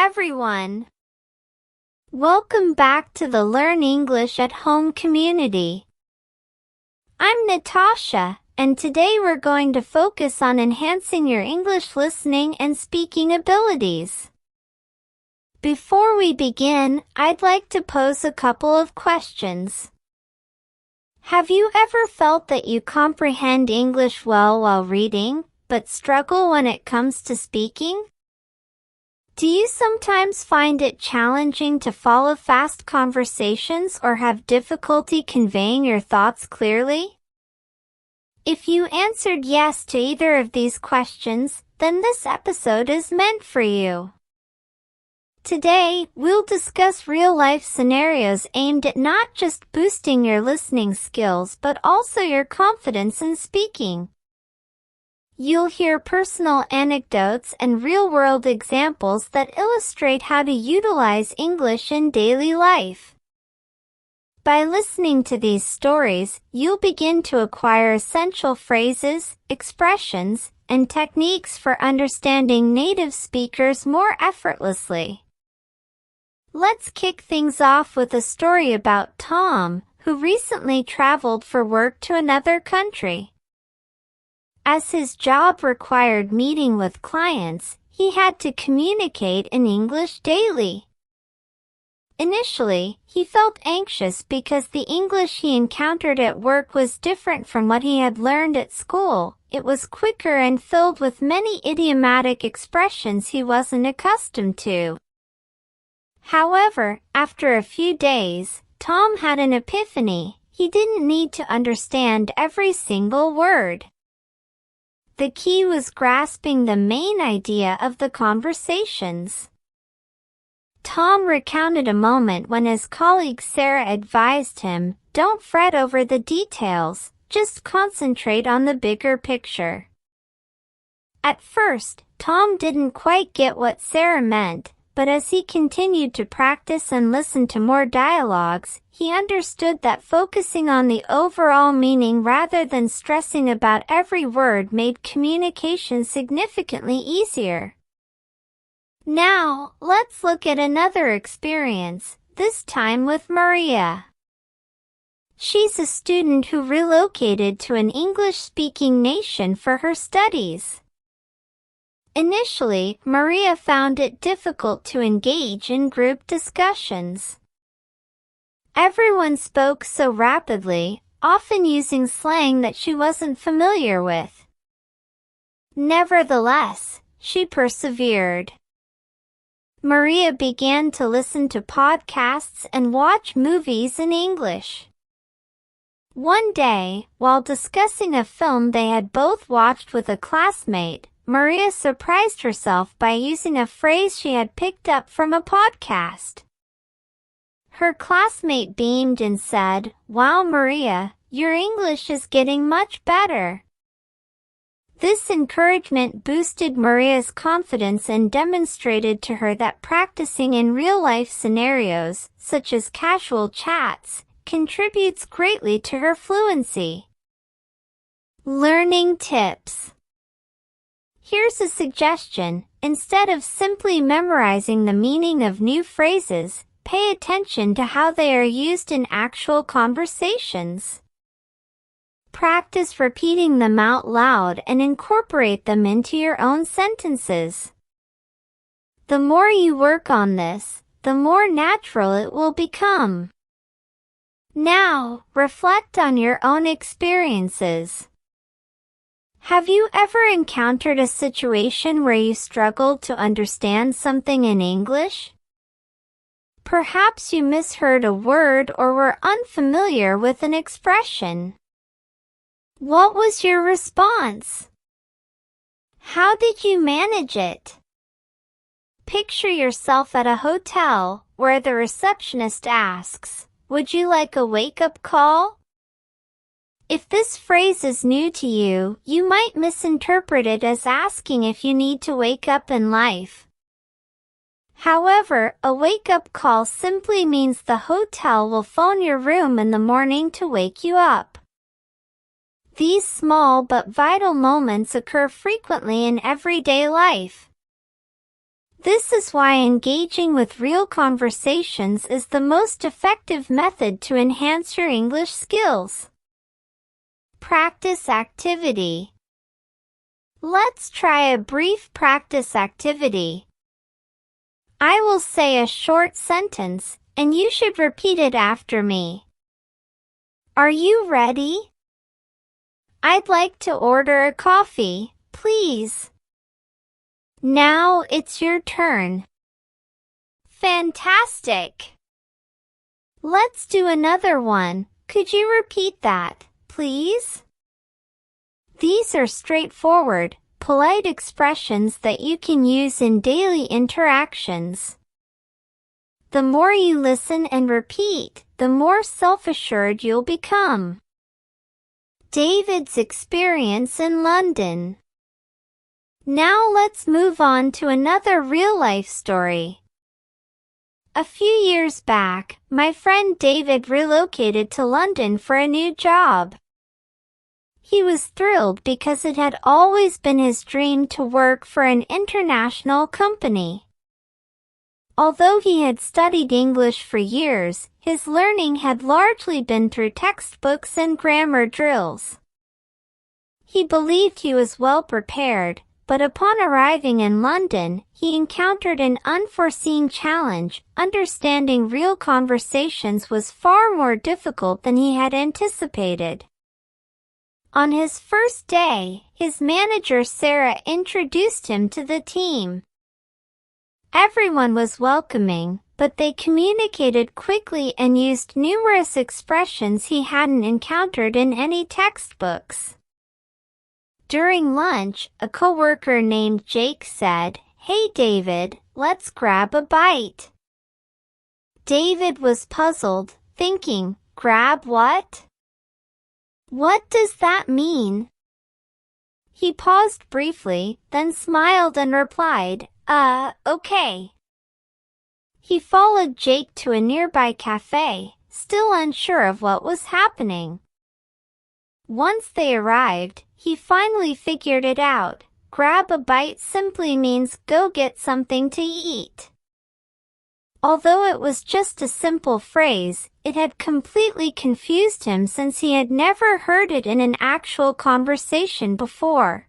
everyone! Welcome back to the Learn English at Home community. I'm Natasha, and today we're going to focus on enhancing your English listening and speaking abilities. Before we begin, I'd like to pose a couple of questions. Have you ever felt that you comprehend English well while reading, but struggle when it comes to speaking? Do you sometimes find it challenging to follow fast conversations or have difficulty conveying your thoughts clearly? If you answered yes to either of these questions, then this episode is meant for you. Today, we'll discuss real-life scenarios aimed at not just boosting your listening skills but also your confidence in speaking. You'll hear personal anecdotes and real-world examples that illustrate how to utilize English in daily life. By listening to these stories, you'll begin to acquire essential phrases, expressions, and techniques for understanding native speakers more effortlessly. Let's kick things off with a story about Tom, who recently traveled for work to another country. As his job required meeting with clients, he had to communicate in English daily. Initially, he felt anxious because the English he encountered at work was different from what he had learned at school. It was quicker and filled with many idiomatic expressions he wasn't accustomed to. However, after a few days, Tom had an epiphany. He didn't need to understand every single word. The key was grasping the main idea of the conversations. Tom recounted a moment when his colleague Sarah advised him, "Don't fret over the details, just concentrate on the bigger picture." At first, Tom didn't quite get what Sarah meant, but as he continued to practice and listen to more dialogues, he understood that focusing on the overall meaning rather than stressing about every word made communication significantly easier. Now, let's look at another experience, this time with Maria. She's a student who relocated to an English-speaking nation for her studies. Initially, Maria found it difficult to engage in group discussions. Everyone spoke so rapidly, often using slang that she wasn't familiar with. Nevertheless, she persevered. Maria began to listen to podcasts and watch movies in English. One day, while discussing a film they had both watched with a classmate, Maria surprised herself by using a phrase she had picked up from a podcast. Her classmate beamed and said, "Wow, Maria, your English is getting much better." This encouragement boosted Maria's confidence and demonstrated to her that practicing in real-life scenarios, such as casual chats, contributes greatly to her fluency. Learning tips. Here's a suggestion. Instead of simply memorizing the meaning of new phrases, pay attention to how they are used in actual conversations. Practice repeating them out loud and incorporate them into your own sentences. The more you work on this, the more natural it will become. Now, reflect on your own experiences. Have you ever encountered a situation where you struggled to understand something in English? Perhaps you misheard a word or were unfamiliar with an expression. What was your response? How did you manage it? Picture yourself at a hotel where the receptionist asks, "Would you like a wake-up call?" If this phrase is new to you, you might misinterpret it as asking if you need to wake up in life. However, a wake-up call simply means the hotel will phone your room in the morning to wake you up. These small but vital moments occur frequently in everyday life. This is why engaging with real conversations is the most effective method to enhance your English skills. Practice activity. Let's try a brief practice activity. I will say a short sentence, and you should repeat it after me. Are you ready? I'd like to order a coffee, please. Now it's your turn. Fantastic! Let's do another one. Could you repeat that, please? These are straightforward, polite expressions that you can use in daily interactions. The more you listen and repeat, the more self-assured you'll become. David's experience in London. Now let's move on to another real-life story. A few years back, my friend David relocated to London for a new job. He was thrilled because it had always been his dream to work for an international company. Although he had studied English for years, his learning had largely been through textbooks and grammar drills. He believed he was well prepared, but upon arriving in London, he encountered an unforeseen challenge. Understanding real conversations was far more difficult than he had anticipated. On his first day, his manager Sarah introduced him to the team. Everyone was welcoming, but they communicated quickly and used numerous expressions he hadn't encountered in any textbooks. During lunch, a coworker named Jake said, "Hey David, let's grab a bite." David was puzzled, thinking, "Grab what? What does that mean?" He paused briefly, then smiled and replied, okay." He followed Jake to a nearby cafe, still unsure of what was happening. Once they arrived, he finally figured it out. Grab a bite simply means go get something to eat. Although it was just a simple phrase, it had completely confused him since he had never heard it in an actual conversation before.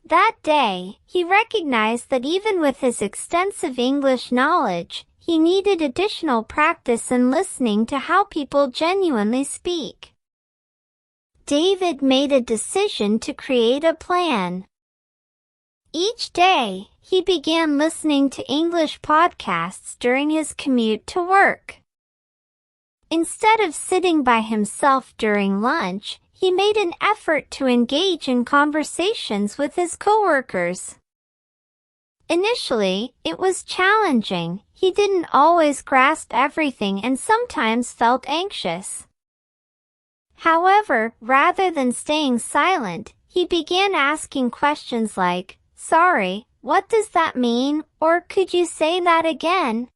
That day, he recognized that even with his extensive English knowledge, he needed additional practice in listening to how people genuinely speak. David made a decision to create a plan. Each day, he began listening to English podcasts during his commute to work. Instead of sitting by himself during lunch, he made an effort to engage in conversations with his coworkers. Initially, it was challenging. He didn't always grasp everything and sometimes felt anxious. However, rather than staying silent, he began asking questions like, "Sorry, what does that mean?" or "Could you say that again?"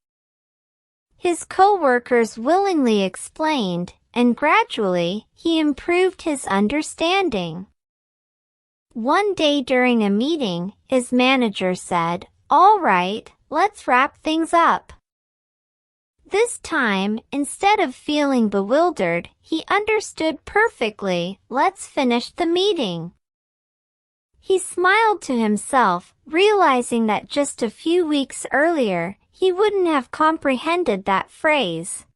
His coworkers willingly explained, and gradually, he improved his understanding. One day during a meeting, his manager said, "All right, let's wrap things up." This time, instead of feeling bewildered, he understood perfectly. "Let's finish the meeting." He smiled to himself, realizing that just a few weeks earlier, he wouldn't have comprehended that phrase.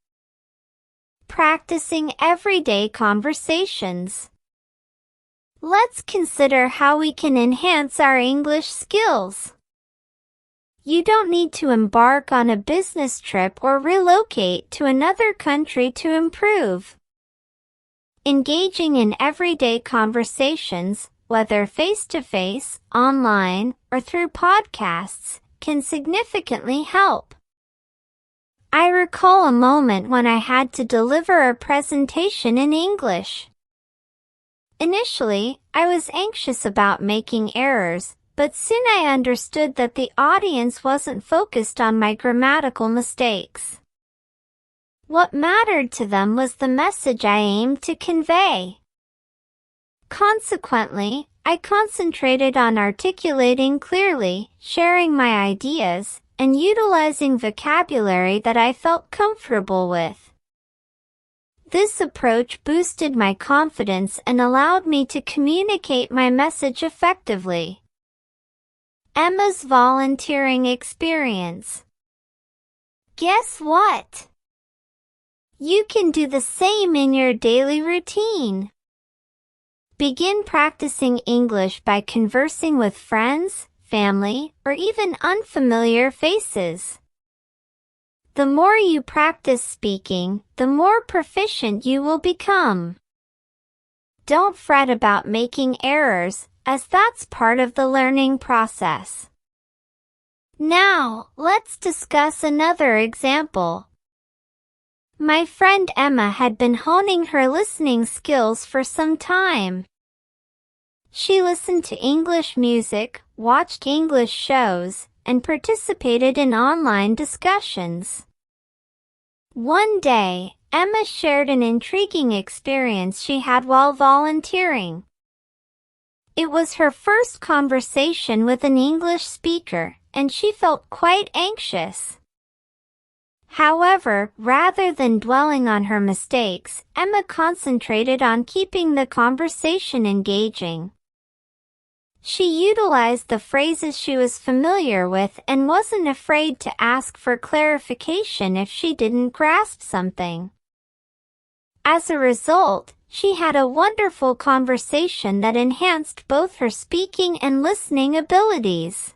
Practicing everyday conversations. Let's consider how we can enhance our English skills. You don't need to embark on a business trip or relocate to another country to improve. Engaging in everyday conversations, whether face-to-face, online, or through podcasts, can significantly help. I recall a moment when I had to deliver a presentation in English. Initially, I was anxious about making errors, but soon I understood that the audience wasn't focused on my grammatical mistakes. What mattered to them was the message I aimed to convey. Consequently, I concentrated on articulating clearly, sharing my ideas, and utilizing vocabulary that I felt comfortable with. This approach boosted my confidence and allowed me to communicate my message effectively. Emma's volunteering experience. Guess what? You can do the same in your daily routine. Begin practicing English by conversing with friends, family, or even unfamiliar faces. The more you practice speaking, the more proficient you will become. Don't fret about making errors, as that's part of the learning process. Now, let's discuss another example. My friend Emma had been honing her listening skills for some time. She listened to English music, watched English shows, and participated in online discussions. One day, Emma shared an intriguing experience she had while volunteering. It was her first conversation with an English speaker, and she felt quite anxious. However, rather than dwelling on her mistakes, Emma concentrated on keeping the conversation engaging. She utilized the phrases she was familiar with and wasn't afraid to ask for clarification if she didn't grasp something. As a result, she had a wonderful conversation that enhanced both her speaking and listening abilities.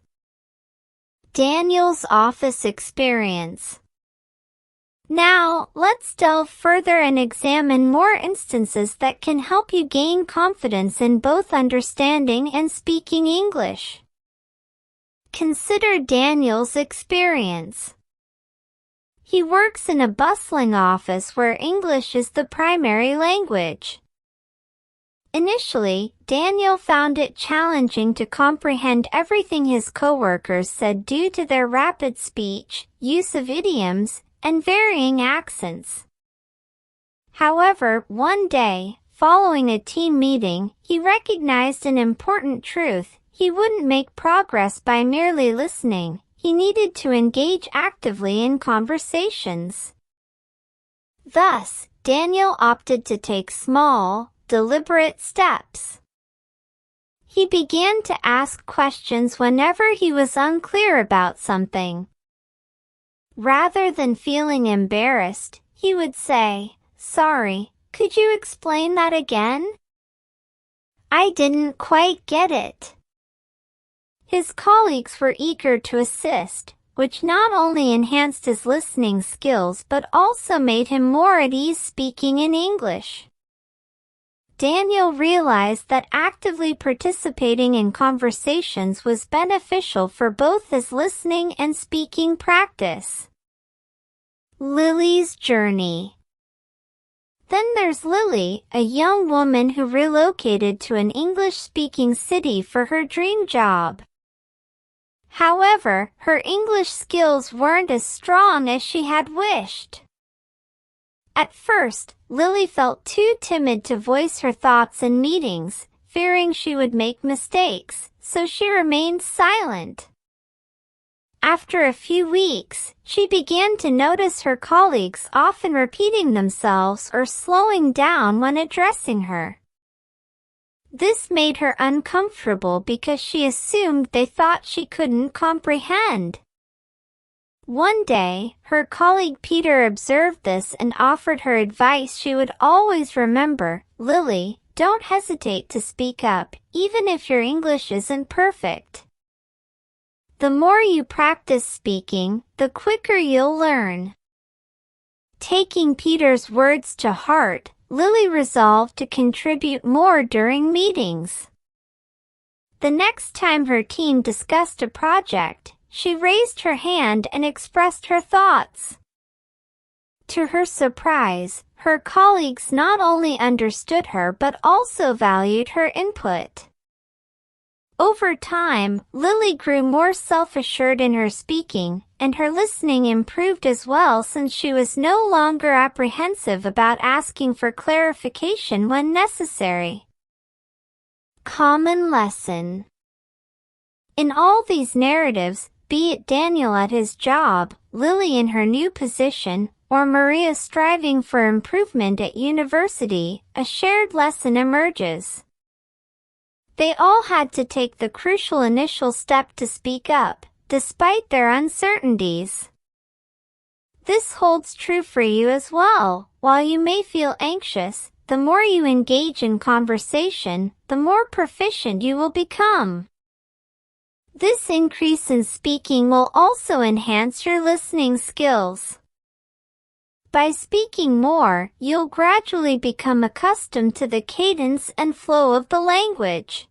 Daniel's office experience. Now, let's delve further and examine more instances that can help you gain confidence in both understanding and speaking English. Consider Daniel's experience. He works in a bustling office where English is the primary language. Initially, Daniel found it challenging to comprehend everything his coworkers said due to their rapid speech, use of idioms, and varying accents. However, one day, following a team meeting, he recognized an important truth: he wouldn't make progress by merely listening. He needed to engage actively in conversations. Thus, Daniel opted to take small, deliberate steps. He began to ask questions whenever he was unclear about something. Rather than feeling embarrassed, he would say, "Sorry, could you explain that again? I didn't quite get it." His colleagues were eager to assist, which not only enhanced his listening skills but also made him more at ease speaking in English. Daniel realized that actively participating in conversations was beneficial for both his listening and speaking practice. Lily's journey. Then there's Lily, a young woman who relocated to an English-speaking city for her dream job. However, her English skills weren't as strong as she had wished. At first, Lily felt too timid to voice her thoughts in meetings, fearing she would make mistakes, so she remained silent. After a few weeks, she began to notice her colleagues often repeating themselves or slowing down when addressing her. This made her uncomfortable because she assumed they thought she couldn't comprehend. One day, her colleague Peter observed this and offered her advice she would always remember: "Lily, don't hesitate to speak up, even if your English isn't perfect. The more you practice speaking, the quicker you'll learn." Taking Peter's words to heart, Lily resolved to contribute more during meetings. The next time her team discussed a project, she raised her hand and expressed her thoughts. To her surprise, her colleagues not only understood her but also valued her input. Over time, Lily grew more self-assured in her speaking, and her listening improved as well, since she was no longer apprehensive about asking for clarification when necessary. Common lesson. In all these narratives, be it Daniel at his job, Lily in her new position, or Maria striving for improvement at university, a shared lesson emerges. They all had to take the crucial initial step to speak up, despite their uncertainties. This holds true for you as well. While you may feel anxious, the more you engage in conversation, the more proficient you will become. This increase in speaking will also enhance your listening skills. By speaking more, you'll gradually become accustomed to the cadence and flow of the language.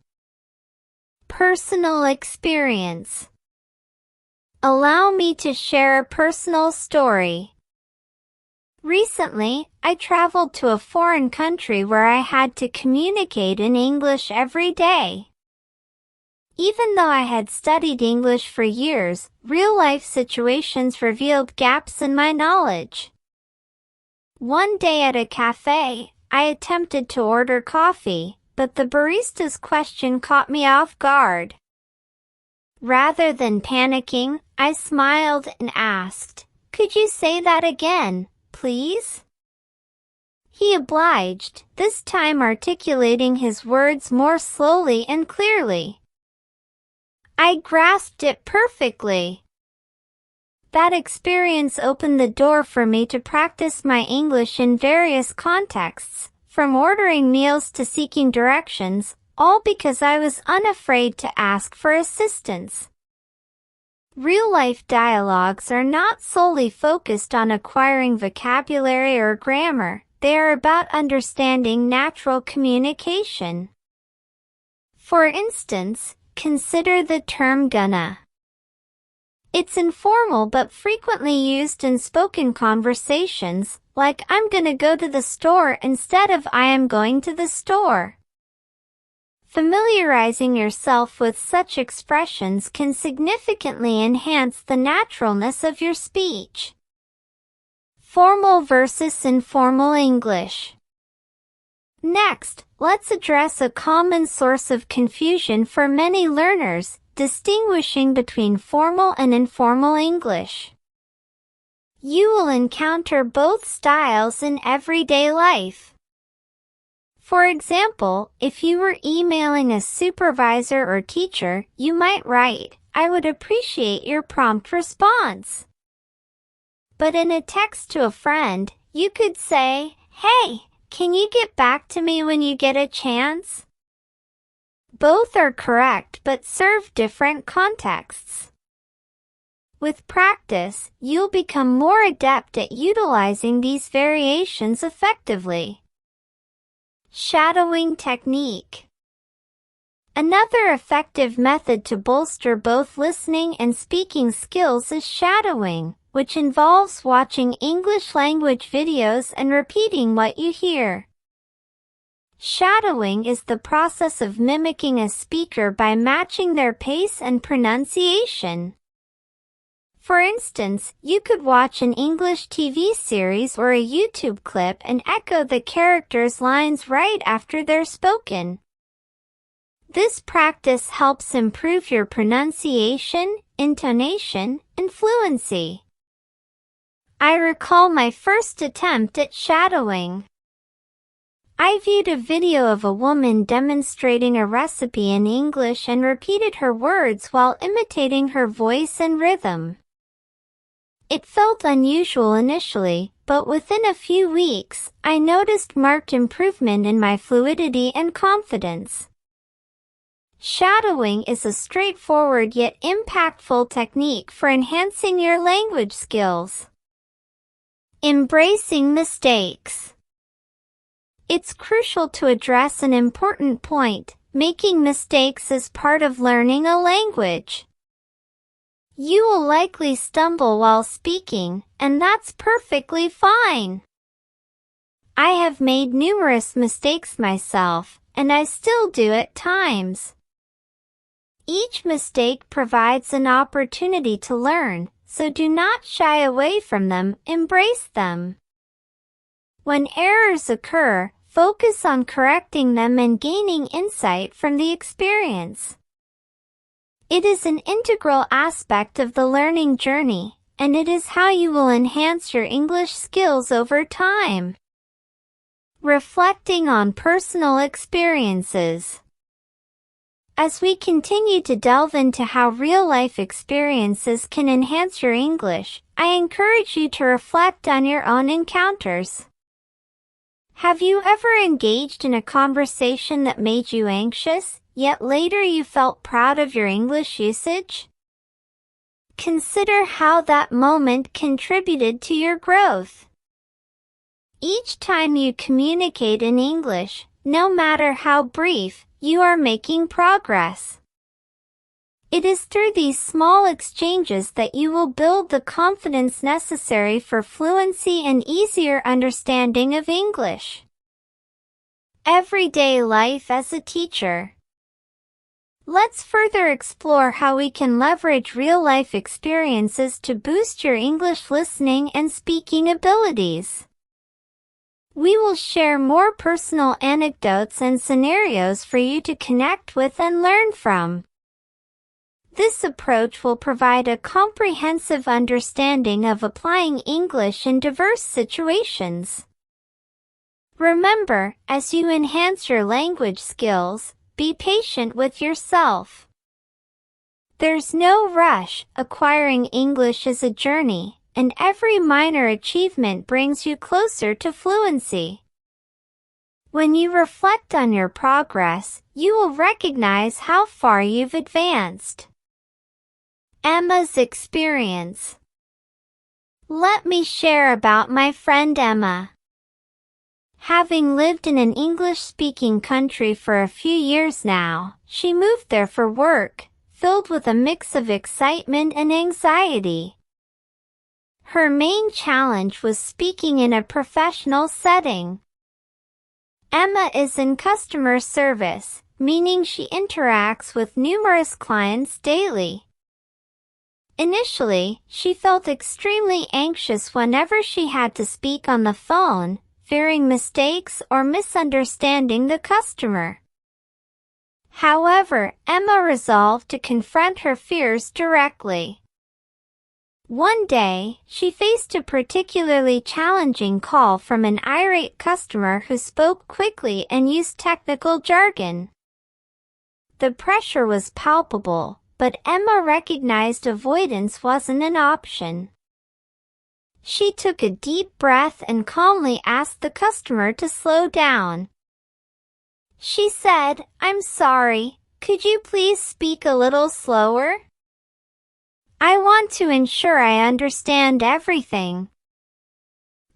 Personal experience. Allow me to share a personal story. Recently, I traveled to a foreign country where I had to communicate in English every day. Even though I had studied English for years, real-life situations revealed gaps in my knowledge. One day at a cafe, I attempted to order coffee, but the barista's question caught me off guard. Rather than panicking, I smiled and asked, "Could you say that again, please?" He obliged, this time articulating his words more slowly and clearly. I grasped it perfectly. That experience opened the door for me to practice my English in various contexts, from ordering meals to seeking directions, all because I was unafraid to ask for assistance. Real-life dialogues are not solely focused on acquiring vocabulary or grammar, they are about understanding natural communication. For instance, consider the term gonna. It's informal but frequently used in spoken conversations, like I'm gonna go to the store instead of I am going to the store. Familiarizing yourself with such expressions can significantly enhance the naturalness of your speech. Formal versus informal English. Next, let's address a common source of confusion for many learners, distinguishing between formal and informal English. You will encounter both styles in everyday life. For example, if you were emailing a supervisor or teacher, you might write, "I would appreciate your prompt response." But in a text to a friend, you could say, "Hey, can you get back to me when you get a chance?" Both are correct but serve different contexts. With practice, you'll become more adept at utilizing these variations effectively. Shadowing technique. Another effective method to bolster both listening and speaking skills is shadowing, which involves watching English language videos and repeating what you hear. Shadowing is the process of mimicking a speaker by matching their pace and pronunciation. For instance, you could watch an English TV series or a YouTube clip and echo the characters' lines right after they're spoken. This practice helps improve your pronunciation, intonation, and fluency. I recall my first attempt at shadowing. I viewed a video of a woman demonstrating a recipe in English and repeated her words while imitating her voice and rhythm. It felt unusual initially, but within a few weeks, I noticed marked improvement in my fluidity and confidence. Shadowing is a straightforward yet impactful technique for enhancing your language skills. Embracing mistakes. It's crucial to address an important point. Making mistakes is part of learning a language. You will likely stumble while speaking, and that's perfectly fine. I have made numerous mistakes myself, and I still do at times. Each mistake provides an opportunity to learn, so do not shy away from them, embrace them. When errors occur, Focus on correcting them and gaining insight from the experience. It is an integral aspect of the learning journey, and it is how you will enhance your English skills over time. Reflecting on personal experiences. As we continue to delve into how real-life experiences can enhance your English, I encourage you to reflect on your own encounters. Have you ever engaged in a conversation that made you anxious, yet later you felt proud of your English usage? Consider how that moment contributed to your growth. Each time you communicate in English, no matter how brief, you are making progress. It is through these small exchanges that you will build the confidence necessary for fluency and easier understanding of English. Everyday life as a teacher. Let's further explore how we can leverage real-life experiences to boost your English listening and speaking abilities. We will share more personal anecdotes and scenarios for you to connect with and learn from. This approach will provide a comprehensive understanding of applying English in diverse situations. Remember, as you enhance your language skills, be patient with yourself. There's no rush. Acquiring English is a journey, and every minor achievement brings you closer to fluency. When you reflect on your progress, you will recognize how far you've advanced. Emma's experience. Let me share about my friend Emma. Having lived in an English-speaking country for a few years now, she moved there for work, filled with a mix of excitement and anxiety. Her main challenge was speaking in a professional setting. Emma is in customer service, meaning she interacts with numerous clients daily. Initially, she felt extremely anxious whenever she had to speak on the phone, fearing mistakes or misunderstanding the customer. However, Emma resolved to confront her fears directly. One day, she faced a particularly challenging call from an irate customer who spoke quickly and used technical jargon. The pressure was palpable, but Emma recognized avoidance wasn't an option. She took a deep breath and calmly asked the customer to slow down. She said, "I'm sorry, could you please speak a little slower? I want to ensure I understand everything."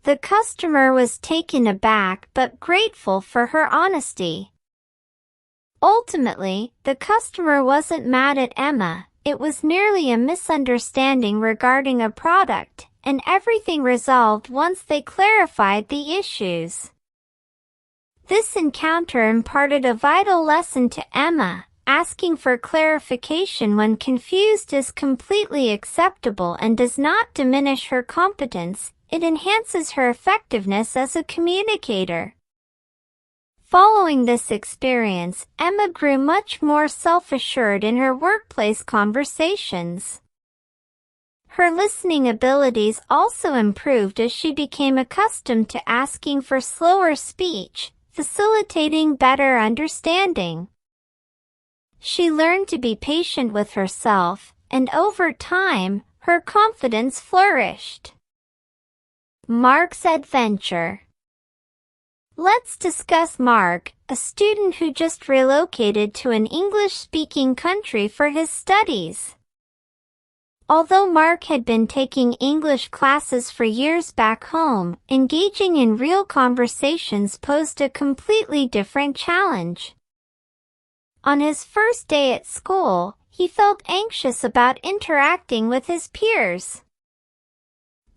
The customer was taken aback but grateful for her honesty. Ultimately, the customer wasn't mad at Emma, it was merely a misunderstanding regarding a product, and everything resolved once they clarified the issues. This encounter imparted a vital lesson to Emma. Asking for clarification when confused is completely acceptable and does not diminish her competence, it enhances her effectiveness as a communicator. Following this experience, Emma grew much more self-assured in her workplace conversations. Her listening abilities also improved as she became accustomed to asking for slower speech, facilitating better understanding. She learned to be patient with herself, and over time, her confidence flourished. Mark's adventure. Let's discuss Mark, a student who just relocated to an English-speaking country for his studies. Although Mark had been taking English classes for years back home, engaging in real conversations posed a completely different challenge. On his first day at school, he felt anxious about interacting with his peers.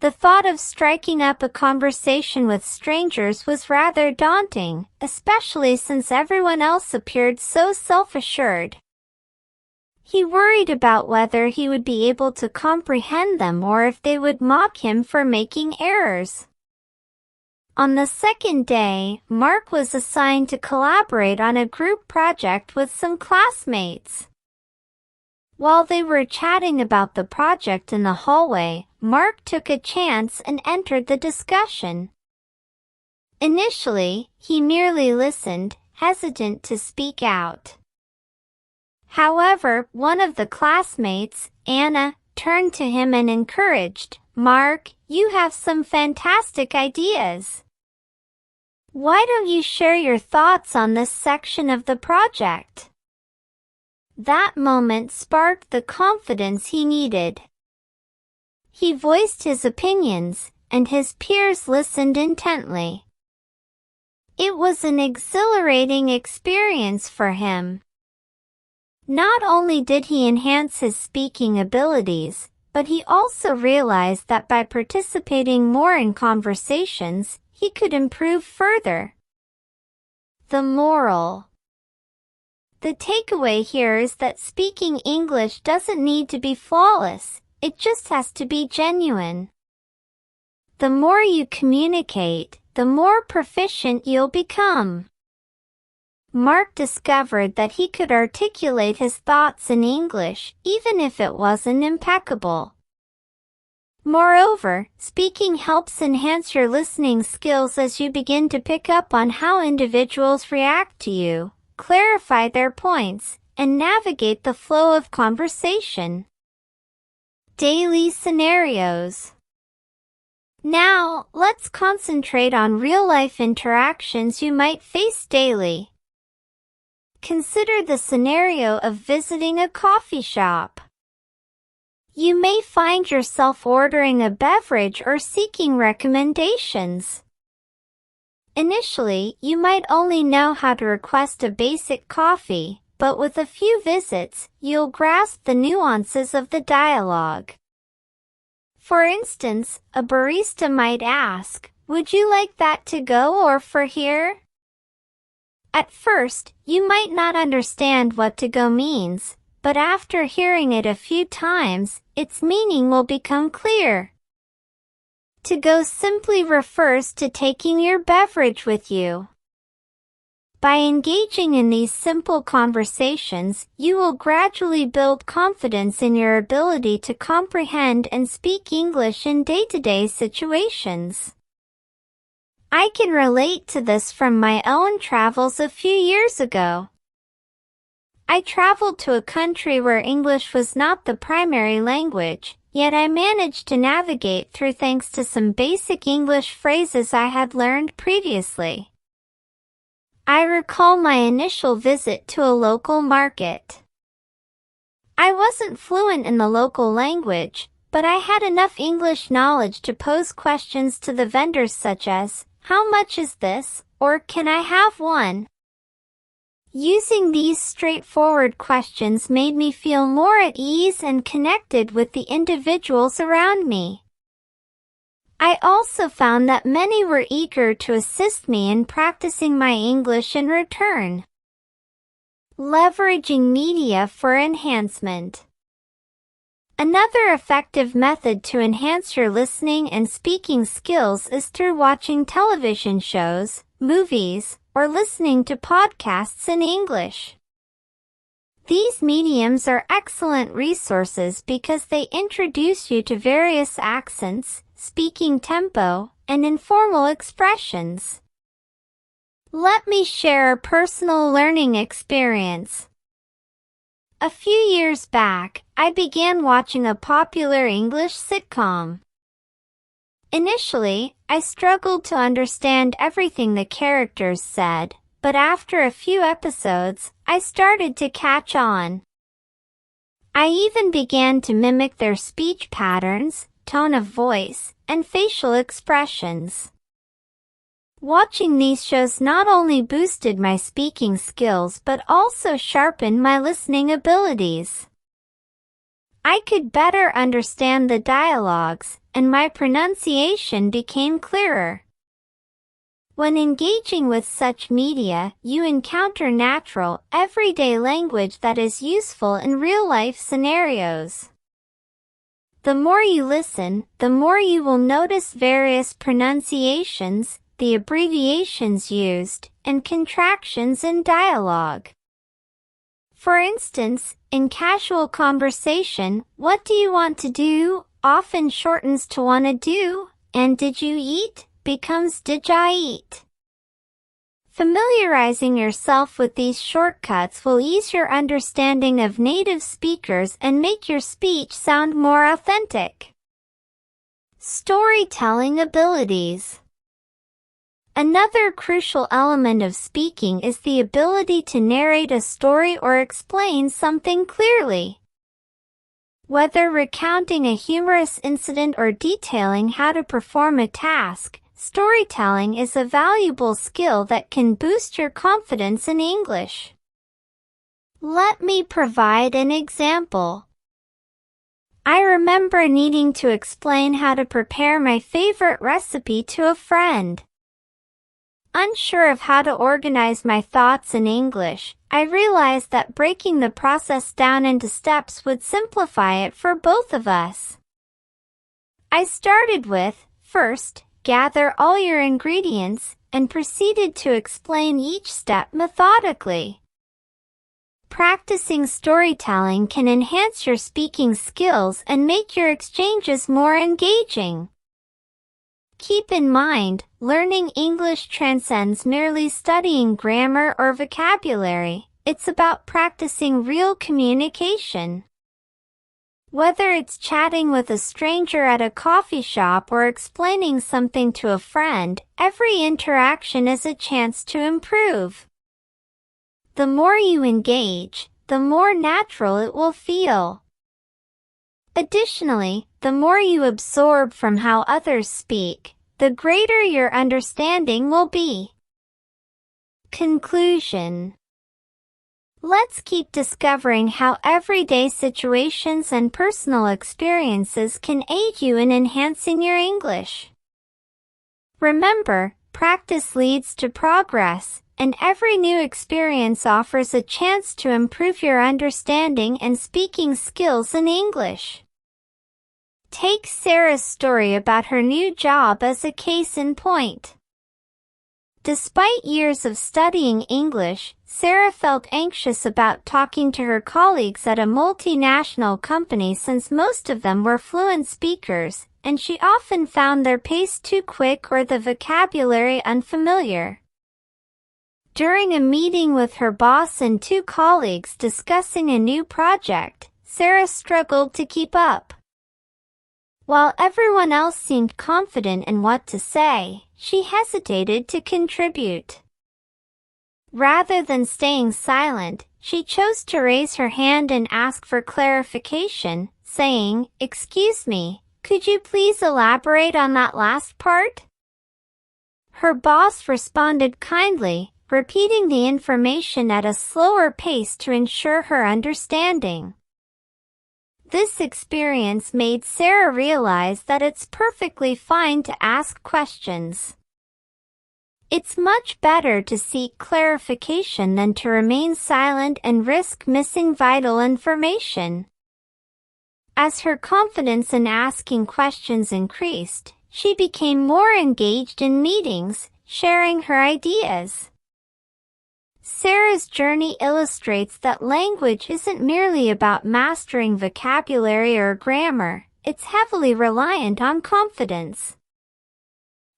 The thought of striking up a conversation with strangers was rather daunting, especially since everyone else appeared so self-assured. He worried about whether he would be able to comprehend them or if they would mock him for making errors. On the second day, Mark was assigned to collaborate on a group project with some classmates. While they were chatting about the project in the hallway, Mark took a chance and entered the discussion. Initially, he merely listened, hesitant to speak out. However, one of the classmates, Anna, turned to him and encouraged, "Mark, you have some fantastic ideas. Why don't you share your thoughts on this section of the project?" That moment sparked the confidence he needed. He voiced his opinions, and his peers listened intently. It was an exhilarating experience for him. Not only did he enhance his speaking abilities, but he also realized that by participating more in conversations, he could improve further. The moral. The takeaway here is that speaking English doesn't need to be flawless, it just has to be genuine. The more you communicate, the more proficient you'll become. Mark discovered that he could articulate his thoughts in English, even if it wasn't impeccable. Moreover, speaking helps enhance your listening skills as you begin to pick up on how individuals react to you, clarify their points, and navigate the flow of conversation. Daily scenarios. Now, let's concentrate on real-life interactions you might face daily. Consider the scenario of visiting a coffee shop. You may find yourself ordering a beverage or seeking recommendations. Initially, you might only know how to request a basic coffee, but with a few visits, you'll grasp the nuances of the dialogue. For instance, a barista might ask, "Would you like that to go or for here?" At first, you might not understand what to go means, but after hearing it a few times, its meaning will become clear. To go simply refers to taking your beverage with you. By engaging in these simple conversations, you will gradually build confidence in your ability to comprehend and speak English in day-to-day situations. I can relate to this from my own travels a few years ago. I traveled to a country where English was not the primary language, yet I managed to navigate through thanks to some basic English phrases I had learned previously. I recall my initial visit to a local market. I wasn't fluent in the local language, but I had enough English knowledge to pose questions to the vendors such as, "How much is this?" or "Can I have one?" Using these straightforward questions made me feel more at ease and connected with the individuals around me. I also found that many were eager to assist me in practicing my English in return. Leveraging media for enhancement. Another effective method to enhance your listening and speaking skills is through watching television shows, movies, or listening to podcasts in English. These mediums are excellent resources because they introduce you to various accents, speaking tempo, and informal expressions. Let me share a personal learning experience. A few years back, I began watching a popular English sitcom. Initially, I struggled to understand everything the characters said, but after a few episodes, I started to catch on. I even began to mimic their speech patterns, tone of voice, and facial expressions. Watching these shows not only boosted my speaking skills but also sharpened my listening abilities. I could better understand the dialogues, and my pronunciation became clearer. When engaging with such media, you encounter natural, everyday language that is useful in real-life scenarios. The more you listen, the more you will notice various pronunciations, the abbreviations used, and contractions in dialogue. For instance, in casual conversation, "What do you want to do?" often shortens to "wanna do," and "did you eat?" becomes "did ya eat?" Familiarizing yourself with these shortcuts will ease your understanding of native speakers and make your speech sound more authentic. Storytelling abilities. Another crucial element of speaking is the ability to narrate a story or explain something clearly. Whether recounting a humorous incident or detailing how to perform a task, storytelling is a valuable skill that can boost your confidence in English. Let me provide an example. I remember needing to explain how to prepare my favorite recipe to a friend. Unsure of how to organize my thoughts in English, I realized that breaking the process down into steps would simplify it for both of us. I started with, first, gather all your ingredients, and proceeded to explain each step methodically. Practicing storytelling can enhance your speaking skills and make your exchanges more engaging. Keep in mind, learning English transcends merely studying grammar or vocabulary. It's about practicing real communication. Whether it's chatting with a stranger at a coffee shop or explaining something to a friend, every interaction is a chance to improve. The more you engage, the more natural it will feel. Additionally, the more you absorb from how others speak, the greater your understanding will be. Conclusion. Let's keep discovering how everyday situations and personal experiences can aid you in enhancing your English. Remember, practice leads to progress, and every new experience offers a chance to improve your understanding and speaking skills in English. Take Sarah's story about her new job as a case in point. Despite years of studying English, Sarah felt anxious about talking to her colleagues at a multinational company since most of them were fluent speakers, and she often found their pace too quick or the vocabulary unfamiliar. During a meeting with her boss and two colleagues discussing a new project, Sarah struggled to keep up. While everyone else seemed confident in what to say, she hesitated to contribute. Rather than staying silent, she chose to raise her hand and ask for clarification, saying, "Excuse me, could you please elaborate on that last part?" Her boss responded kindly, repeating the information at a slower pace to ensure her understanding. This experience made Sarah realize that it's perfectly fine to ask questions. It's much better to seek clarification than to remain silent and risk missing vital information. As her confidence in asking questions increased, she became more engaged in meetings, sharing her ideas. Sarah's journey illustrates that language isn't merely about mastering vocabulary or grammar, it's heavily reliant on confidence.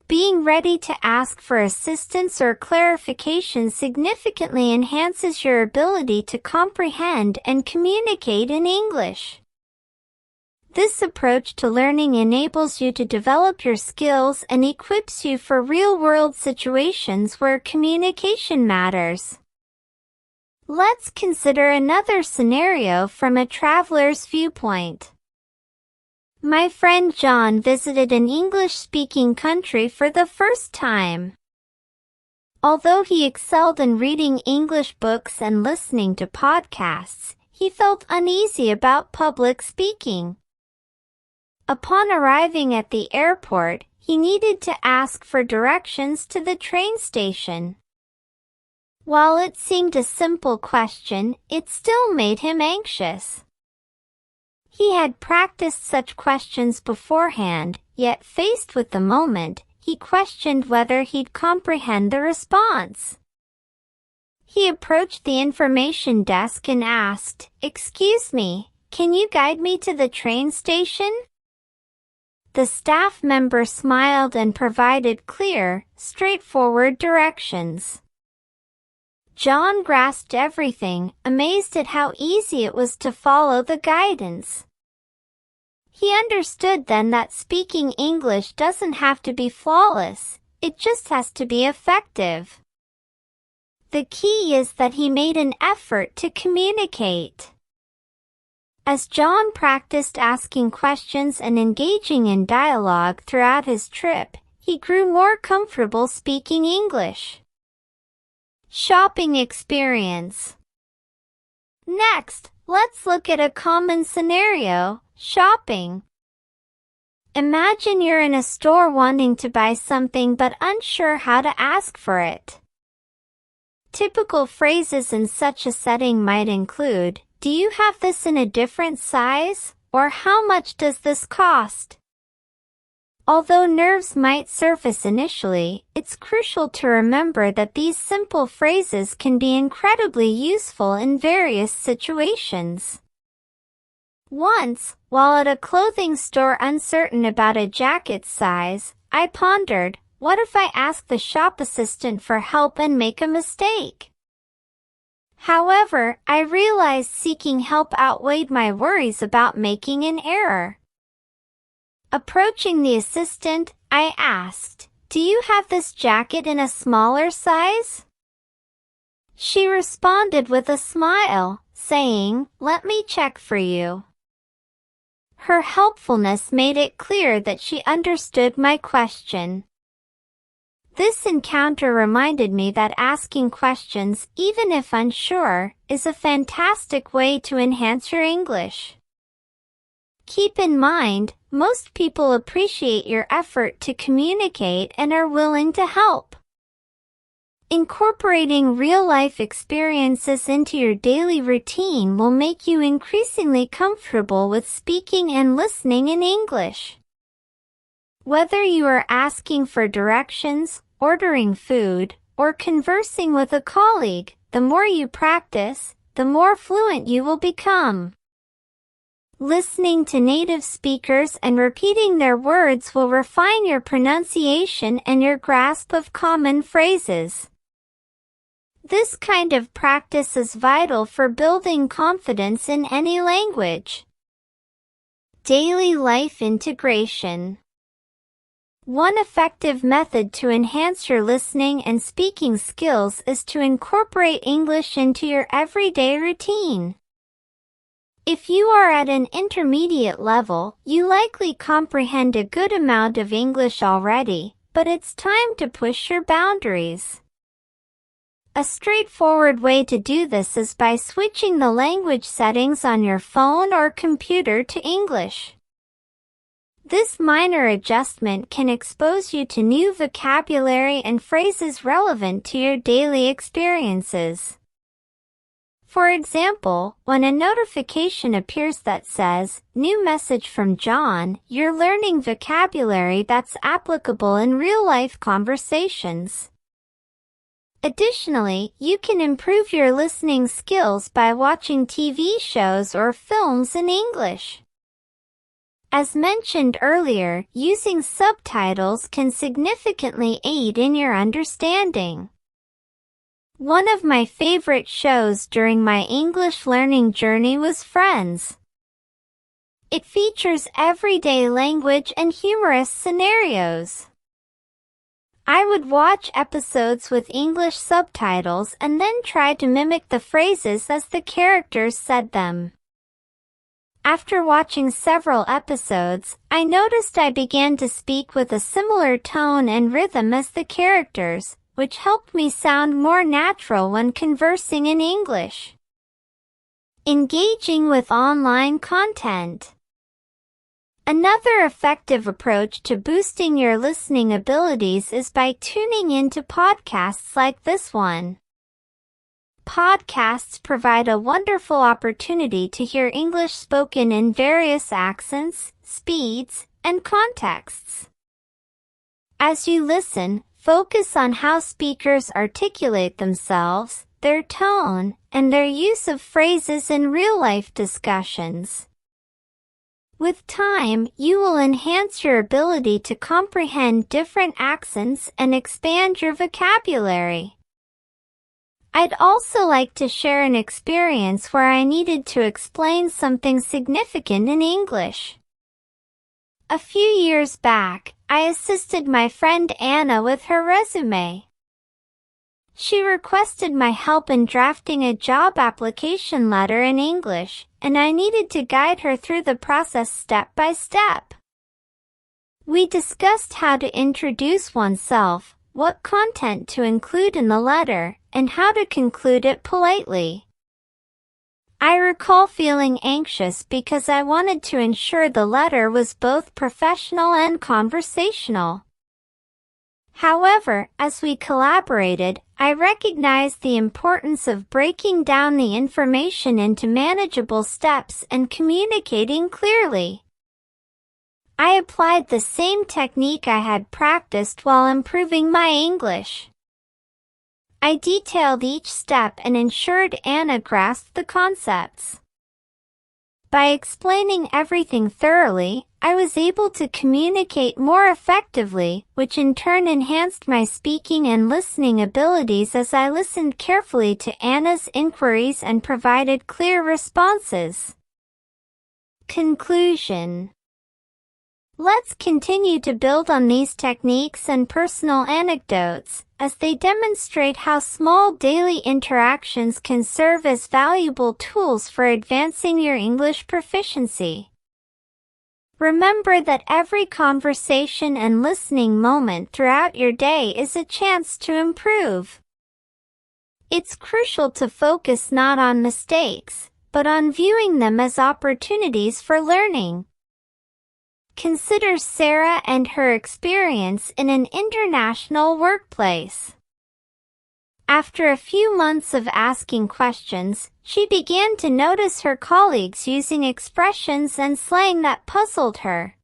Being ready to ask for assistance or clarification significantly enhances your ability to comprehend and communicate in English. This approach to learning enables you to develop your skills and equips you for real-world situations where communication matters. Let's consider another scenario from a traveler's viewpoint. My friend John visited an English-speaking country for the first time. Although he excelled in reading English books and listening to podcasts, he felt uneasy about public speaking. Upon arriving at the airport, he needed to ask for directions to the train station. While it seemed a simple question, it still made him anxious. He had practiced such questions beforehand, yet faced with the moment, he questioned whether he'd comprehend the response. He approached the information desk and asked, "Excuse me, can you guide me to the train station?" The staff member smiled and provided clear, straightforward directions. John grasped everything, amazed at how easy it was to follow the guidance. He understood then that speaking English doesn't have to be flawless, it just has to be effective. The key is that he made an effort to communicate. As John practiced asking questions and engaging in dialogue throughout his trip, he grew more comfortable speaking English. Shopping experience. Next, let's look at a common scenario, shopping. Imagine you're in a store wanting to buy something but unsure how to ask for it. Typical phrases in such a setting might include, "Do you have this in a different size?" or "How much does this cost?" Although nerves might surface initially, it's crucial to remember that these simple phrases can be incredibly useful in various situations. Once, while at a clothing store uncertain about a jacket size, I pondered, what if I ask the shop assistant for help and make a mistake? However, I realized seeking help outweighed my worries about making an error. Approaching the assistant, I asked, "Do you have this jacket in a smaller size?" She responded with a smile, saying, "Let me check for you." Her helpfulness made it clear that she understood my question. This encounter reminded me that asking questions, even if unsure, is a fantastic way to enhance your English. Keep in mind, most people appreciate your effort to communicate and are willing to help. Incorporating real-life experiences into your daily routine will make you increasingly comfortable with speaking and listening in English. Whether you are asking for directions, ordering food, or conversing with a colleague, the more you practice, the more fluent you will become. Listening to native speakers and repeating their words will refine your pronunciation and your grasp of common phrases. This kind of practice is vital for building confidence in any language. Daily life integration. One effective method to enhance your listening and speaking skills is to incorporate English into your everyday routine. If you are at an intermediate level, you likely comprehend a good amount of English already, but it's time to push your boundaries. A straightforward way to do this is by switching the language settings on your phone or computer to English. This minor adjustment can expose you to new vocabulary and phrases relevant to your daily experiences. For example, when a notification appears that says, "New message from John," you're learning vocabulary that's applicable in real-life conversations. Additionally, you can improve your listening skills by watching TV shows or films in English. As mentioned earlier, using subtitles can significantly aid in your understanding. One of my favorite shows during my English learning journey was Friends. It features everyday language and humorous scenarios. I would watch episodes with English subtitles and then try to mimic the phrases as the characters said them. After watching several episodes, I noticed I began to speak with a similar tone and rhythm as the characters, which helped me sound more natural when conversing in English. Engaging with online content. Another effective approach to boosting your listening abilities is by tuning into podcasts like this one. Podcasts provide a wonderful opportunity to hear English spoken in various accents, speeds, and contexts. As you listen, focus on how speakers articulate themselves, their tone, and their use of phrases in real-life discussions. With time, you will enhance your ability to comprehend different accents and expand your vocabulary. I'd also like to share an experience where I needed to explain something significant in English. A few years back, I assisted my friend Anna with her resume. She requested my help in drafting a job application letter in English, and I needed to guide her through the process step by step. We discussed how to introduce oneself, what content to include in the letter, and how to conclude it politely. I recall feeling anxious because I wanted to ensure the letter was both professional and conversational. However, as we collaborated, I recognized the importance of breaking down the information into manageable steps and communicating clearly. I applied the same technique I had practiced while improving my English. I detailed each step and ensured Anna grasped the concepts. By explaining everything thoroughly, I was able to communicate more effectively, which in turn enhanced my speaking and listening abilities as I listened carefully to Anna's inquiries and provided clear responses. Conclusion. Let's continue to build on these techniques and personal anecdotes, as they demonstrate how small daily interactions can serve as valuable tools for advancing your English proficiency. Remember that every conversation and listening moment throughout your day is a chance to improve. It's crucial to focus not on mistakes, but on viewing them as opportunities for learning. Consider Sarah and her experience in an international workplace. After a few months of asking questions, she began to notice her colleagues using expressions and slang that puzzled her.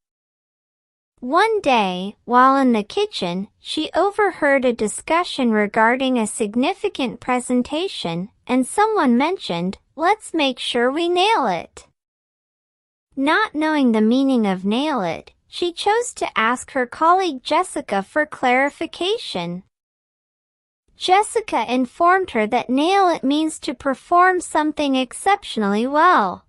One day, while in the kitchen, she overheard a discussion regarding a significant presentation, and someone mentioned, "Let's make sure we nail it." Not knowing the meaning of nail it, she chose to ask her colleague Jessica for clarification. Jessica informed her that nail it means to perform something exceptionally well.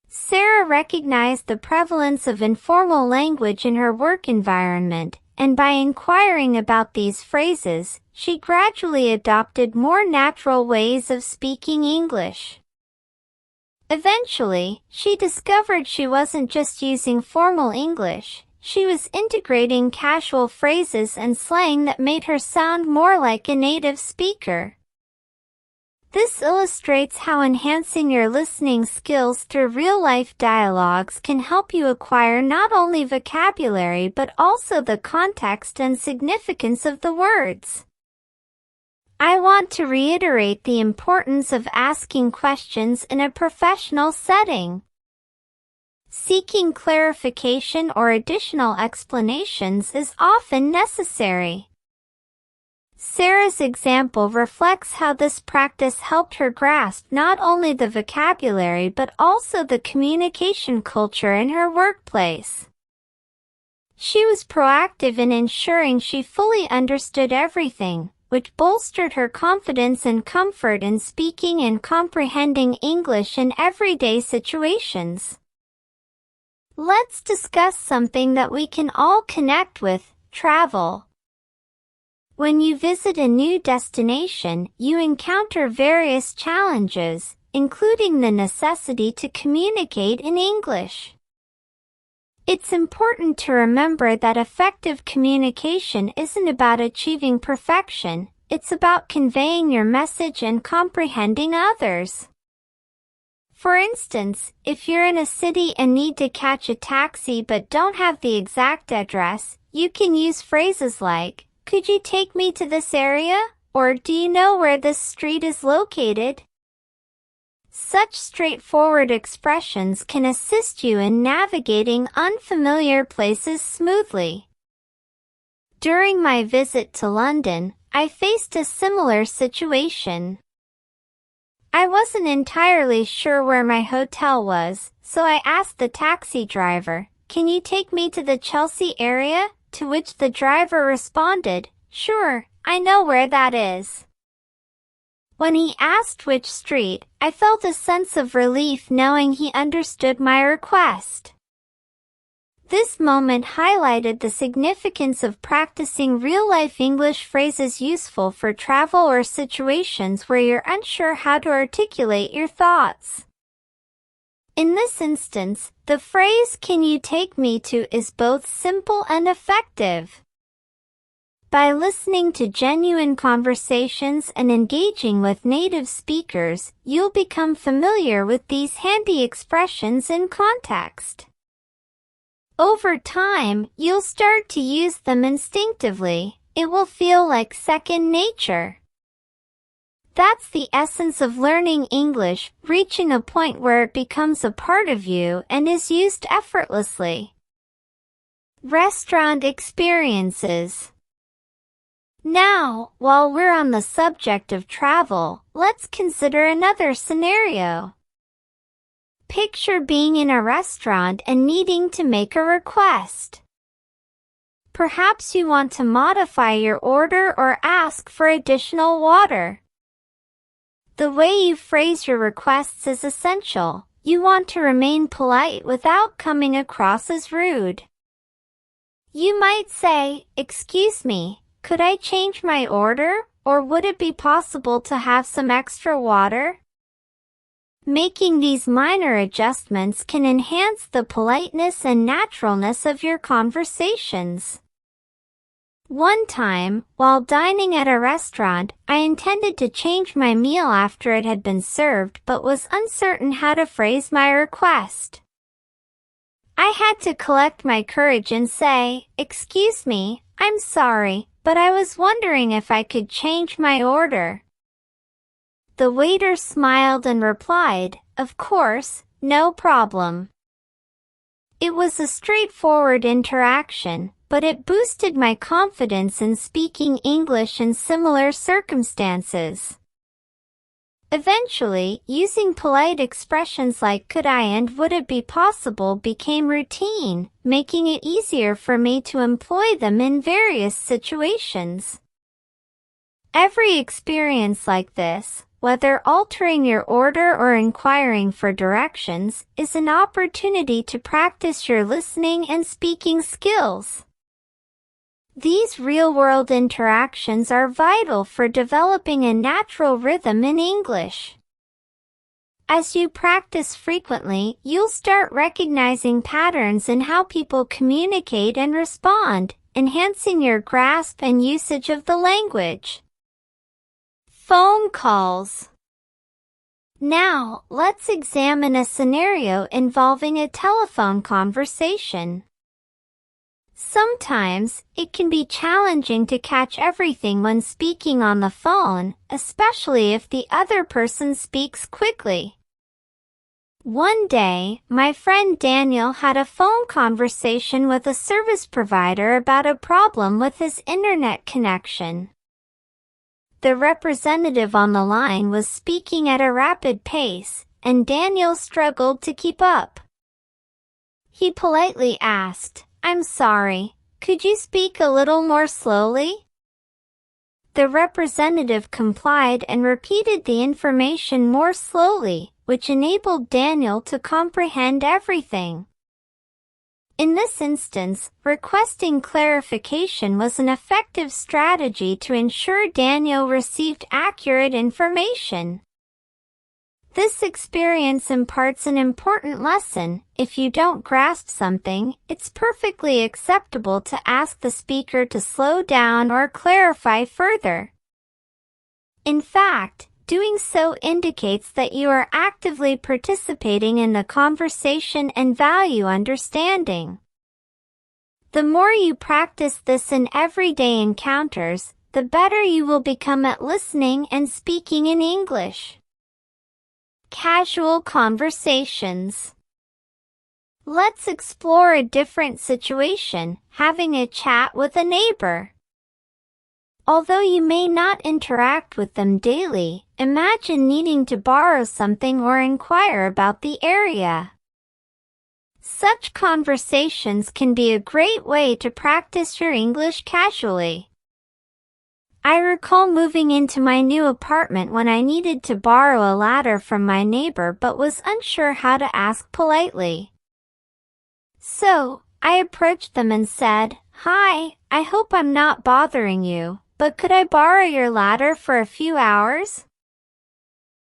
Sarah recognized the prevalence of informal language in her work environment, and by inquiring about these phrases, she gradually adopted more natural ways of speaking English. Eventually, she discovered she wasn't just using formal English, she was integrating casual phrases and slang that made her sound more like a native speaker. This illustrates how enhancing your listening skills through real-life dialogues can help you acquire not only vocabulary but also the context and significance of the words. I want to reiterate the importance of asking questions in a professional setting. Seeking clarification or additional explanations is often necessary. Sarah's example reflects how this practice helped her grasp not only the vocabulary but also the communication culture in her workplace. She was proactive in ensuring she fully understood everything, which bolstered her confidence and comfort in speaking and comprehending English in everyday situations. Let's discuss something that we can all connect with: travel. When you visit a new destination, you encounter various challenges, including the necessity to communicate in English. It's important to remember that effective communication isn't about achieving perfection, it's about conveying your message and comprehending others. For instance, if you're in a city and need to catch a taxi but don't have the exact address, you can use phrases like, "Could you take me to this area?" or "Do you know where this street is located?" Such straightforward expressions can assist you in navigating unfamiliar places smoothly. During my visit to London, I faced a similar situation. I wasn't entirely sure where my hotel was, so I asked the taxi driver, "Can you take me to the Chelsea area?" To which the driver responded, "Sure, I know where that is." When he asked which street, I felt a sense of relief knowing he understood my request. This moment highlighted the significance of practicing real-life English phrases useful for travel or situations where you're unsure how to articulate your thoughts. In this instance, the phrase "Can you take me to" is both simple and effective. By listening to genuine conversations and engaging with native speakers, you'll become familiar with these handy expressions in context. Over time, you'll start to use them instinctively. It will feel like second nature. That's the essence of learning English, reaching a point where it becomes a part of you and is used effortlessly. Restaurant experiences. Now, while we're on the subject of travel, let's consider another scenario. Picture being in a restaurant and needing to make a request. Perhaps you want to modify your order or ask for additional water. The way you phrase your requests is essential. You want to remain polite without coming across as rude. You might say, "Excuse me, could I change my order, or would it be possible to have some extra water?" Making these minor adjustments can enhance the politeness and naturalness of your conversations. One time, while dining at a restaurant, I intended to change my meal after it had been served but was uncertain how to phrase my request. I had to collect my courage and say, "Excuse me, I'm sorry, but I was wondering if I could change my order." The waiter smiled and replied, "Of course, no problem." It was a straightforward interaction, but it boosted my confidence in speaking English in similar circumstances. Eventually, using polite expressions like "could I" and "would it be possible" became routine, making it easier for me to employ them in various situations. Every experience like this, whether altering your order or inquiring for directions, is an opportunity to practice your listening and speaking skills. These real-world interactions are vital for developing a natural rhythm in English. As you practice frequently, you'll start recognizing patterns in how people communicate and respond, enhancing your grasp and usage of the language. Phone calls. Now, let's examine a scenario involving a telephone conversation. Sometimes, it can be challenging to catch everything when speaking on the phone, especially if the other person speaks quickly. One day, my friend Daniel had a phone conversation with a service provider about a problem with his internet connection. The representative on the line was speaking at a rapid pace, and Daniel struggled to keep up. He politely asked, "I'm sorry, could you speak a little more slowly?" The representative complied and repeated the information more slowly, which enabled Daniel to comprehend everything. In this instance, requesting clarification was an effective strategy to ensure Daniel received accurate information. This experience imparts an important lesson. If you don't grasp something, it's perfectly acceptable to ask the speaker to slow down or clarify further. In fact, doing so indicates that you are actively participating in the conversation and value understanding. The more you practice this in everyday encounters, the better you will become at listening and speaking in English. Casual conversations. Let's explore a different situation, having a chat with a neighbor. Although you may not interact with them daily, imagine needing to borrow something or inquire about the area. Such conversations can be a great way to practice your English casually. I recall moving into my new apartment when I needed to borrow a ladder from my neighbor but was unsure how to ask politely. So, I approached them and said, "Hi, I hope I'm not bothering you, but could I borrow your ladder for a few hours?"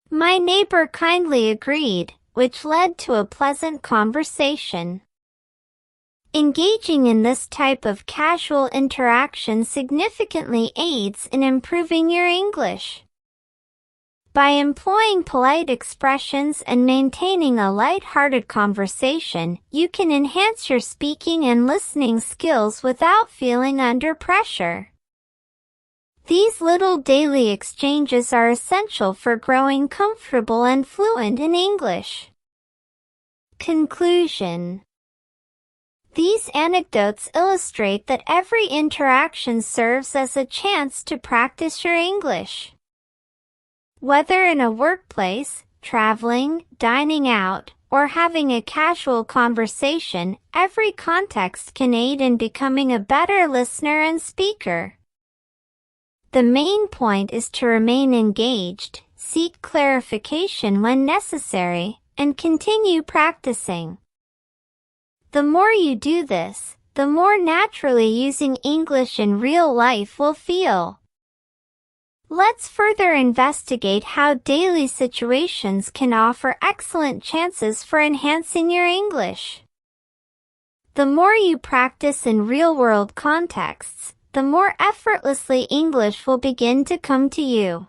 My neighbor kindly agreed, which led to a pleasant conversation. Engaging in this type of casual interaction significantly aids in improving your English. By employing polite expressions and maintaining a light-hearted conversation, you can enhance your speaking and listening skills without feeling under pressure. These little daily exchanges are essential for growing comfortable and fluent in English. Conclusion. These anecdotes illustrate that every interaction serves as a chance to practice your English. Whether in a workplace, traveling, dining out, or having a casual conversation, every context can aid in becoming a better listener and speaker. The main point is to remain engaged, seek clarification when necessary, and continue practicing. The more you do this, the more naturally using English in real life will feel. Let's further investigate how daily situations can offer excellent chances for enhancing your English. The more you practice in real-world contexts, the more effortlessly English will begin to come to you.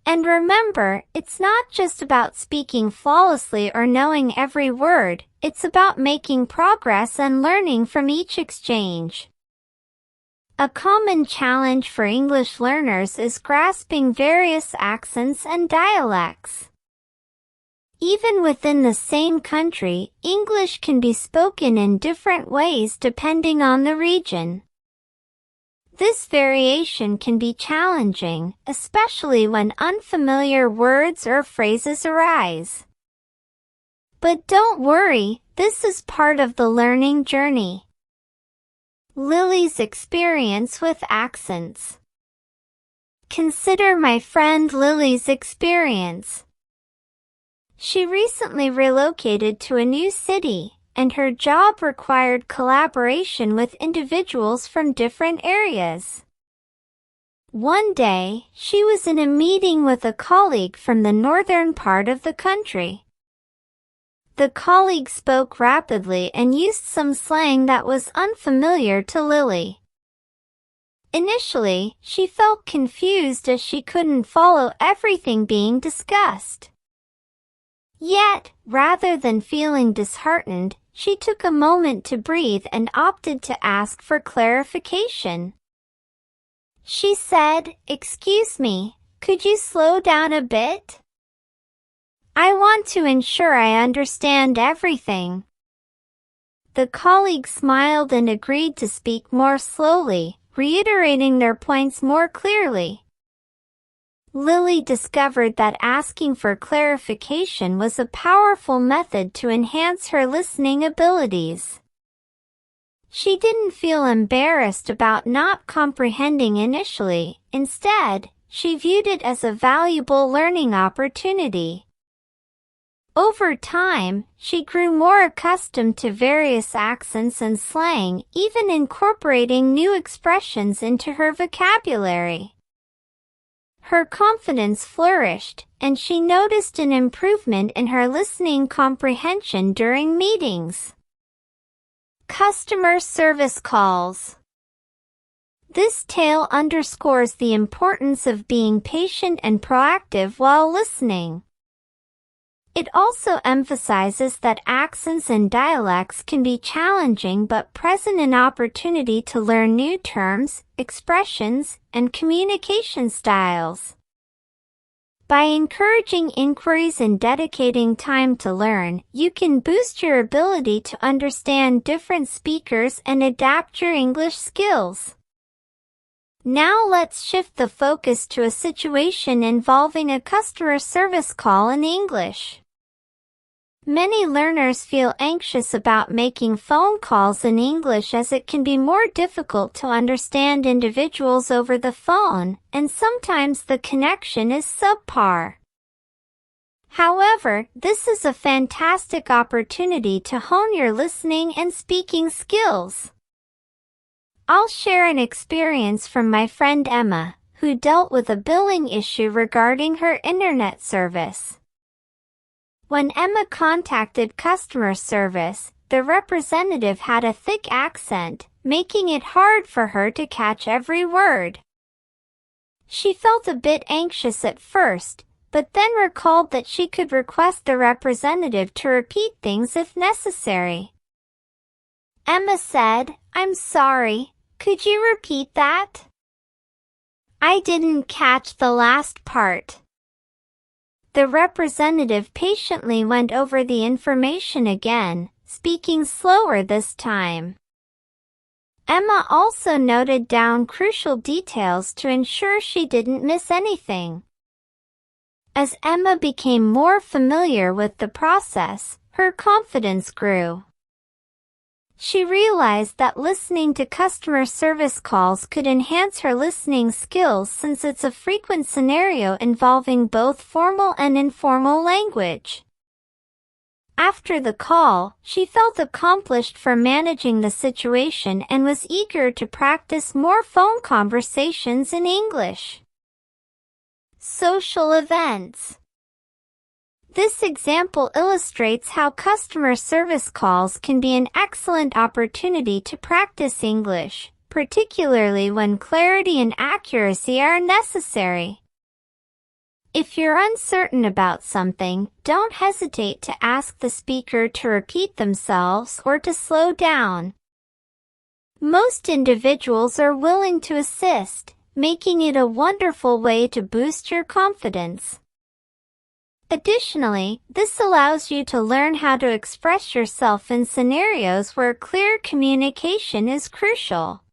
And remember, it's not just about speaking flawlessly or knowing every word, it's about making progress and learning from each exchange. A common challenge for English learners is grasping various accents and dialects. Even within the same country, English can be spoken in different ways depending on the region. This variation can be challenging, especially when unfamiliar words or phrases arise. But don't worry, this is part of the learning journey. Lily's experience with accents. Consider my friend Lily's experience. She recently relocated to a new city, and her job required collaboration with individuals from different areas. One day, she was in a meeting with a colleague from the northern part of the country. The colleague spoke rapidly and used some slang that was unfamiliar to Lily. Initially, she felt confused as she couldn't follow everything being discussed. Yet, rather than feeling disheartened, she took a moment to breathe and opted to ask for clarification. She said, "Excuse me, could you slow down a bit? I want to ensure I understand everything." The colleague smiled and agreed to speak more slowly, reiterating their points more clearly. Lily discovered that asking for clarification was a powerful method to enhance her listening abilities. She didn't feel embarrassed about not comprehending initially. Instead, she viewed it as a valuable learning opportunity. Over time, she grew more accustomed to various accents and slang, even incorporating new expressions into her vocabulary. Her confidence flourished, and she noticed an improvement in her listening comprehension during meetings. Customer service calls. This tale underscores the importance of being patient and proactive while listening. It also emphasizes that accents and dialects can be challenging but present an opportunity to learn new terms, expressions, and communication styles. By encouraging inquiries and dedicating time to learn, you can boost your ability to understand different speakers and adapt your English skills. Now let's shift the focus to a situation involving a customer service call in English. Many learners feel anxious about making phone calls in English as it can be more difficult to understand individuals over the phone, and sometimes the connection is subpar. However, this is a fantastic opportunity to hone your listening and speaking skills. I'll share an experience from my friend Emma, who dealt with a billing issue regarding her internet service. When Emma contacted customer service, the representative had a thick accent, making it hard for her to catch every word. She felt a bit anxious at first, but then recalled that she could request the representative to repeat things if necessary. Emma said, "I'm sorry, could you repeat that? I didn't catch the last part." The representative patiently went over the information again, speaking slower this time. Emma also noted down crucial details to ensure she didn't miss anything. As Emma became more familiar with the process, her confidence grew. She realized that listening to customer service calls could enhance her listening skills since it's a frequent scenario involving both formal and informal language. After the call, she felt accomplished for managing the situation and was eager to practice more phone conversations in English. Social events. This example illustrates how customer service calls can be an excellent opportunity to practice English, particularly when clarity and accuracy are necessary. If you're uncertain about something, don't hesitate to ask the speaker to repeat themselves or to slow down. Most individuals are willing to assist, making it a wonderful way to boost your confidence. Additionally, this allows you to learn how to express yourself in scenarios where clear communication is crucial.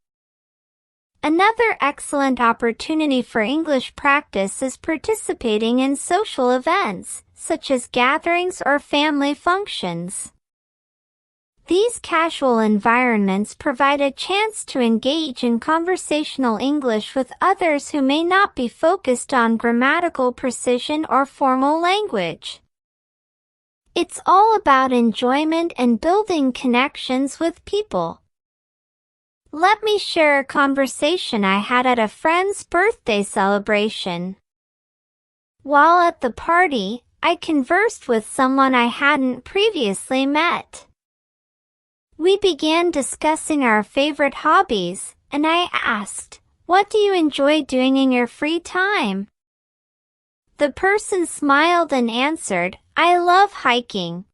Another excellent opportunity for English practice is participating in social events, such as gatherings or family functions. These casual environments provide a chance to engage in conversational English with others who may not be focused on grammatical precision or formal language. It's all about enjoyment and building connections with people. Let me share a conversation I had at a friend's birthday celebration. While at the party, I conversed with someone I hadn't previously met. We began discussing our favorite hobbies, and I asked, "What do you enjoy doing in your free time?" The person smiled and answered, "I love hiking.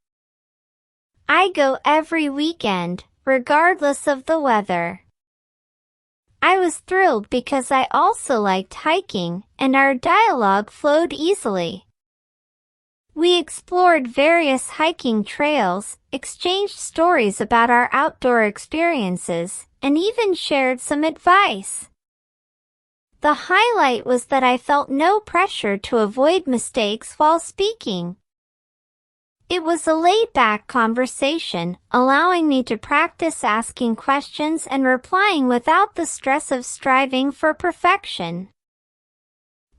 I go every weekend, regardless of the weather." I was thrilled because I also liked hiking, and our dialogue flowed easily. We explored various hiking trails, exchanged stories about our outdoor experiences, and even shared some advice. The highlight was that I felt no pressure to avoid mistakes while speaking. It was a laid-back conversation, allowing me to practice asking questions and replying without the stress of striving for perfection.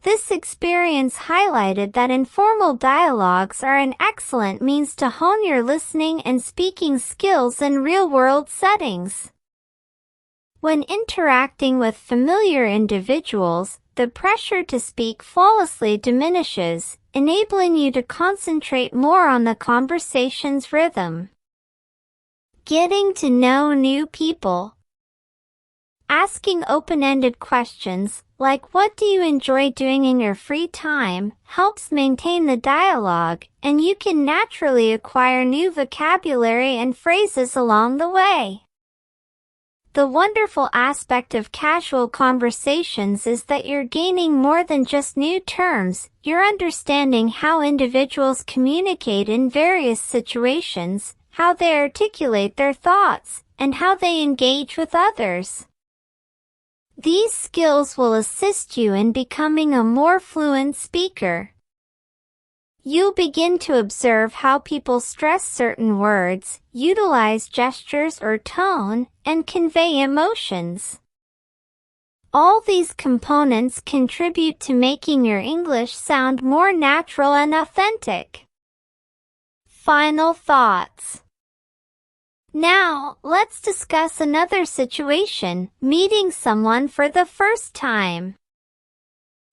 This experience highlighted that informal dialogues are an excellent means to hone your listening and speaking skills in real-world settings. When interacting with familiar individuals, the pressure to speak flawlessly diminishes, enabling you to concentrate more on the conversation's rhythm. Getting to know new people. Asking open-ended questions, like "What do you enjoy doing in your free time?" helps maintain the dialogue, and you can naturally acquire new vocabulary and phrases along the way. The wonderful aspect of casual conversations is that you're gaining more than just new terms, you're understanding how individuals communicate in various situations, how they articulate their thoughts, and how they engage with others. These skills will assist you in becoming a more fluent speaker. You'll begin to observe how people stress certain words, utilize gestures or tone, and convey emotions. All these components contribute to making your English sound more natural and authentic. Final thoughts. Now, let's discuss another situation, meeting someone for the first time.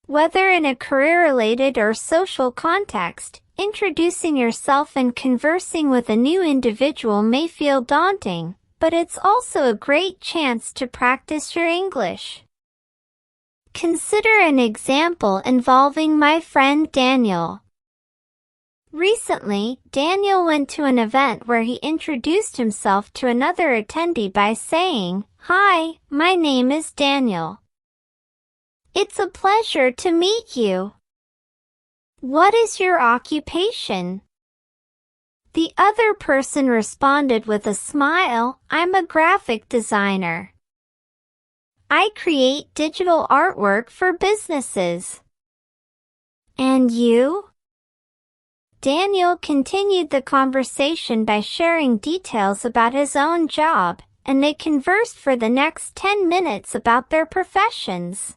Whether in a career-related or social context, introducing yourself and conversing with a new individual may feel daunting, but it's also a great chance to practice your English. Consider an example involving my friend Daniel. Recently, Daniel went to an event where he introduced himself to another attendee by saying, "Hi, my name is Daniel. It's a pleasure to meet you. What is your occupation?" The other person responded with a smile, "I'm a graphic designer. I create digital artwork for businesses." "And you?" Daniel continued the conversation by sharing details about his own job, and they conversed for the next 10 minutes about their professions.